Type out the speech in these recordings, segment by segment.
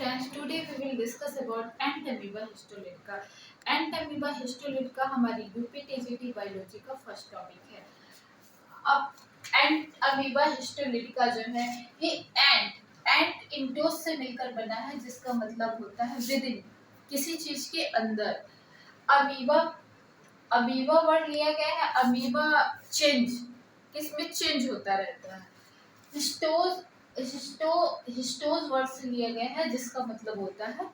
friends, today we will discuss about ant amoeba histolytica. Ant amoeba histolytica हमारी UPTGT biology का first topic है। अब एंट amoeba histolytica जो है ये एंट इंडोस से मिलकर बना है, जिसका मतलब होता है विद इन, किसी चीज के अंदर। अमीबा अमीबा वर्ड लिया गया है, अमीबा चेंज, किसमें चेंज होता रहता है। हिस्टोज वर्ड से लिया गया है, जिसका मतलब होता है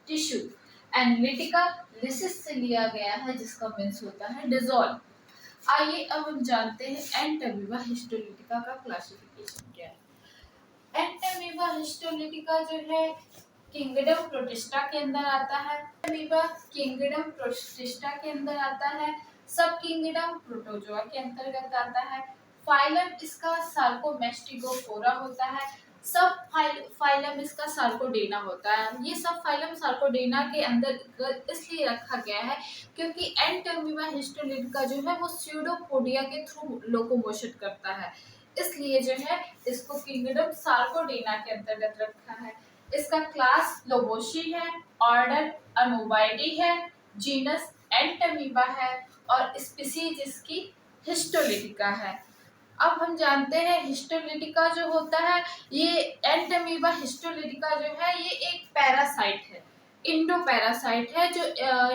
टिश्यू। एंड लिटिका लिसिस से लिया गया है, जिसका मीन्स होता है डिजॉल्व। आइए अब हम जानते हैं एंट अमीबा हिस्टोलिटिका का क्लासिफिकेशन क्या है। एंट अमीबा हिस्टोलिटिका जो है किंगडम प्रोटिस्टा के अंदर आता है। अमीबा किंगडम प्रोटिस्टा के अंदर आता है। सब किंगडम प्रोटोजोआ के अंतर्गत आता है। फाइलम इसका सार्कोमेस्टिगोफोरा होता है। सब फाइलम इसका सार्कोडेना होता है। ये सब फाइलम सार्कोडेना के अंदर इसलिए रखा गया है क्योंकि एंट अमीबा हिस्टोलिटिका जो है वो स्यूडोपोडिया के थ्रू लोकोमोशन करता है, इसलिए जो है इसको किंगडम सार्कोडेना के अंतर्गत रखा है। इसका क्लास लोबोशी है, ऑर्डर अनोबाइडी है, जीनस एंट अमीबा है और स्पीसीज इसकी हिस्टोलिटिका है। अब हम जानते हैं हिस्टोलिटिका जो होता है, ये एंट अमीबा हिस्टोलिटिका जो है ये एक पैरासाइट है, इंडो पैरासाइट है, जो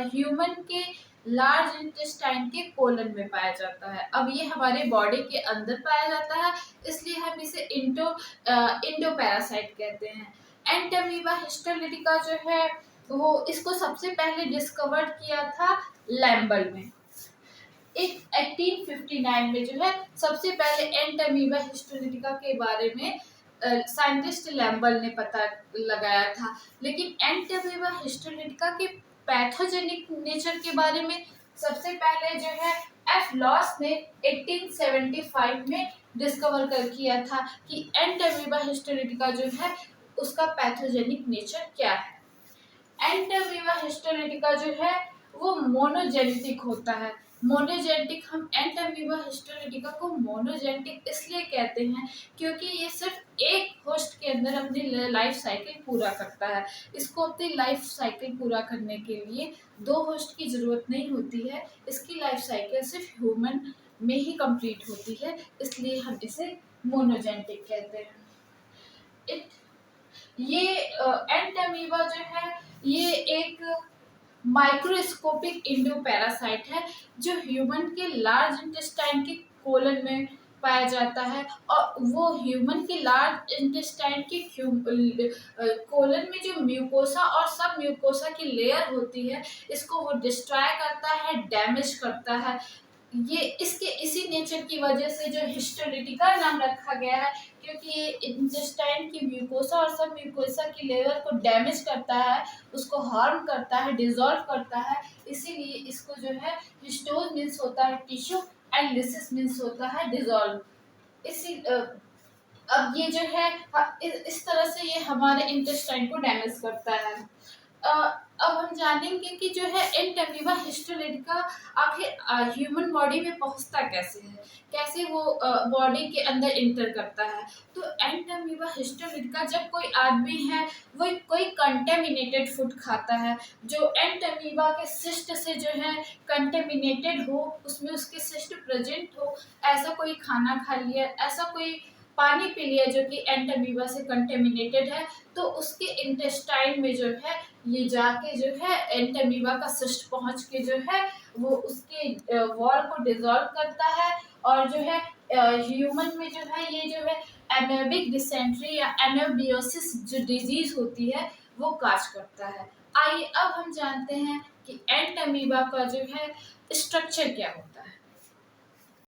ह्यूमन के लार्ज इंटेस्टाइन के कोलन में पाया जाता है। अब ये हमारे बॉडी के अंदर पाया जाता है, इसलिए हम इसे इंडो पैरासाइट कहते हैं। एंट अमीबा हिस्टोलिटिका जो है वो इसको सबसे पहले डिस्कवर्ड किया था लैम्बल में। 1859 में जो है सबसे पहले एंट अमीबा हिस्टोलिटिका के बारे में साइंटिस्ट लैम्बल ने पता लगाया था। लेकिन एंट अमीबा हिस्टोलिटिका के पैथोजेनिक नेचर के बारे में सबसे पहले जो है एफ लॉस ने 1875 में डिस्कवर कर किया था कि एंट अमीबा हिस्टोलिटिका जो है उसका पैथोजेनिक नेचर क्या है। एंट अमीबा हिस्टोलिटिका जो है वो मोनोजेनेटिक होता है। मोनोजेनेटिक, हम एंट अमीबा हिस्टोलिटिका को मोनोजेनेटिक इसलिए कहते हैं क्योंकि ये सिर्फ एक होस्ट के अंदर अपनी लाइफ साइकिल पूरा करता है। इसको अपनी लाइफ साइकिल पूरा करने के लिए दो होस्ट की ज़रूरत नहीं होती है। इसकी लाइफ साइकिल सिर्फ ह्यूमन में ही कंप्लीट होती है, इसलिए हम इसे मोनोजेनेटिक कहते हैं। ये एंट अमीबा जो है ये एक माइक्रोस्कोपिक इंडो पैरासाइट है जो ह्यूमन के लार्ज इंटेस्टाइन के कोलन में पाया जाता है, और वो ह्यूमन के लार्ज इंटेस्टाइन के कोलन में जो म्यूकोसा और सब म्यूकोसा की लेयर होती है, इसको वो डिस्ट्रॉय करता है, डैमेज करता है। ये इसके इसी नेचर की वजह से जो हिस्टोलिटिका नाम रखा गया है, क्योंकि ये इंटेस्टाइन की म्यूकोसा और सब म्यूकोसा की लेयर को डैमेज करता है, उसको हार्म करता है, डिसॉल्व करता है, इसीलिए इसको जो है हिस्टोज मीन्स होता है टिश्यू एंड लिसिस मीन्स होता है डिसॉल्व। इसी अब ये जो है इस तरह से ये हमारे इंटेस्टाइन को डैमेज करता है। अब हम जानेंगे कि जो है एंट अमीबा हिस्टोलिटिका आखिर ह्यूमन बॉडी में पहुंचता कैसे है, कैसे वो बॉडी के अंदर इंटर करता है। तो एंट अमीबा हिस्टोलिटिका जब कोई आदमी है वो कोई कंटेमिनेटेड फूड खाता है, जो एंट अमीबा के सिस्ट से जो है कंटेमिनेटेड हो, उसमें उसके सिस्ट प्रेजेंट हो, ऐसा कोई खाना खा लिया, ऐसा कोई पानी पी लिया जो कि एंट अमीबा से कंटेमिनेटेड है, तो उसके इंटेस्टाइन में जो है ये जाके जो है एंट अमीबा का सिस्ट पहुंच के जो है वो उसके वॉल को डिसॉल्व करता है, और जो है ह्यूमन में जो है ये जो है एमोबिक डिसेंट्री या एनोबियोसिस जो डिजीज होती है वो काज करता है। आइए अब हम जानते हैं कि एंट अमीबा का जो है स्ट्रक्चर क्या होता है।